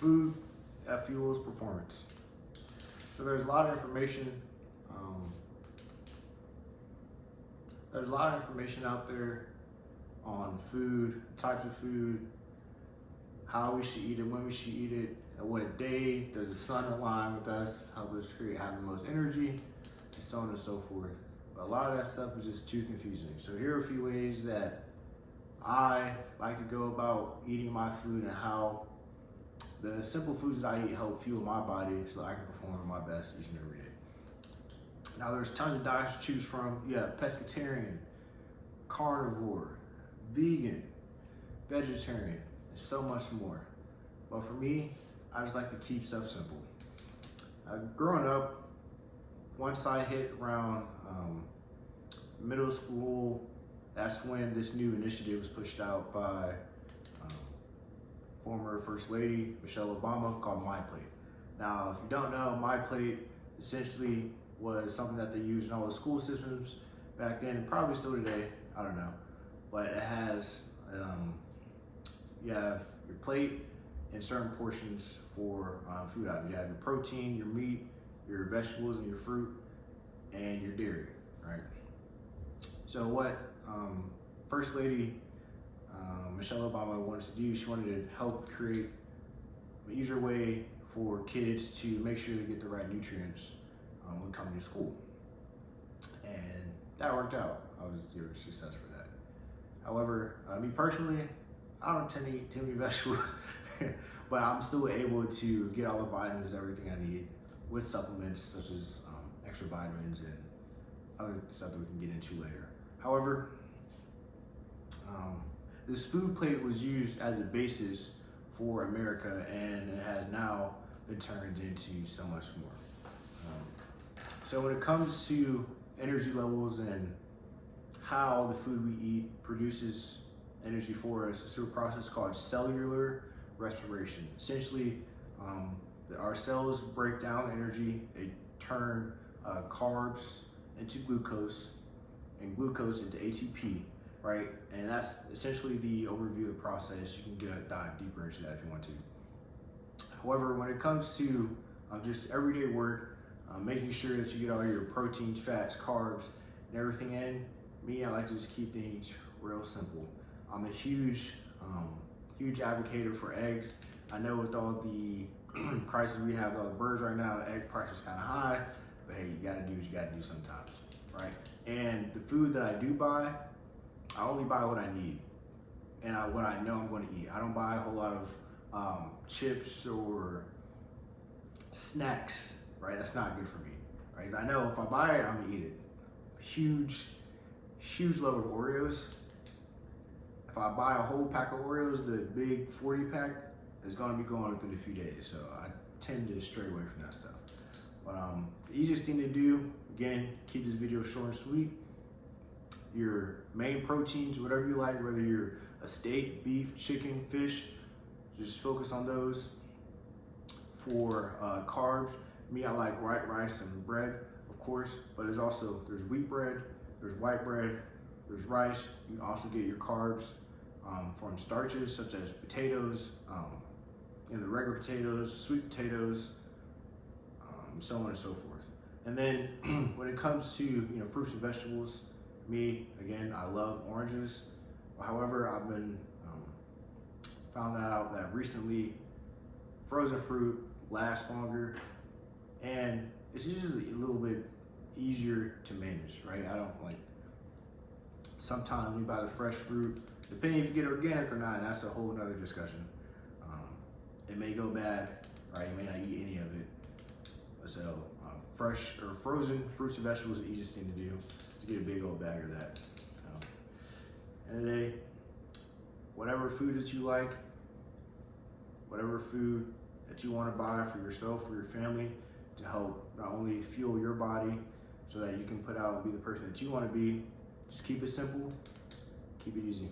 food that fuels performance. So there's a lot of information. There's a lot of information out there on food, types of food, how we should eat it, when we should eat it, at what day, does the sun align with us, help us have the most energy, and so on and so forth. But a lot of that stuff is just too confusing. So here are a few ways that I like to go about eating my food and how the simple foods that I eat help fuel my body so I can perform at my best each and every day. Now there's tons of diets to choose from. You have pescatarian, carnivore, vegan, vegetarian, and so much more. But for me, I just like to keep stuff simple. Growing up, once I hit around middle school, that's when this new initiative was pushed out by former First Lady Michelle Obama called MyPlate. Now, if you don't know, MyPlate essentially was something that they used in all the school systems back then, and probably still today, I don't know. But it has, you have your plate and certain portions for food items. You have your protein, your meat, your vegetables and your fruit, and your dairy, right? So what First Lady Michelle Obama wanted to do, she wanted to help create an easier way for kids to make sure they get the right nutrients when coming to school. And that worked out. I was a success for that. However, me personally, I don't tend to eat too many vegetables, but I'm still able to get all the vitamins, everything I need with supplements such as extra vitamins and other stuff that we can get into later. However, this food plate was used as a basis for America, and it has now been turned into so much more. So when it comes to energy levels and how the food we eat produces energy for us, it's through a process called cellular respiration. Essentially, our cells break down energy, they turn carbs into glucose and glucose into ATP, right? And that's essentially the overview of the process. You can dive deeper into that if you want to. However, when it comes to just everyday work, making sure that you get all your proteins, fats, carbs, and everything in, I like to just keep things real simple. I'm a huge advocate for eggs. I know with all the prices we have, all the birds right now, egg price is kind of high, but hey, you gotta do what you gotta do sometimes, right? And the food that I do buy, I only buy what I need and what I know I'm going to eat. I don't buy a whole lot of chips or snacks, right? That's not good for me, right? Because I know if I buy it, I'm gonna eat it. Huge love of Oreos. If I buy a whole pack of Oreos, the big 40 pack is gonna be going within a few days. So I tend to stray away from that stuff. But the easiest thing to do, again, keep this video short and sweet. Your main proteins, whatever you like, whether you're a steak, beef, chicken, fish, just focus on those. For carbs, I like white rice and bread, of course, but there's wheat bread, there's white bread, there's rice. You can also get your carbs from starches such as potatoes, the regular potatoes, sweet potatoes, so on and so forth. And then when it comes to fruits and vegetables, again, I love oranges. However, I've been found out that recently frozen fruit lasts longer, and it's usually a little bit easier to manage, right? I don't sometimes we buy the fresh fruit, depending if you get organic or not, that's a whole nother discussion. It may go bad, right? You may not eat any of it. So fresh or frozen fruits and vegetables is the easiest thing to do, to get a big old bag of that. End of the day, whatever food that you like, whatever food that you want to buy for yourself, for your family, to help not only fuel your body so that you can put out and be the person that you want to be, just keep it simple, keep it easy.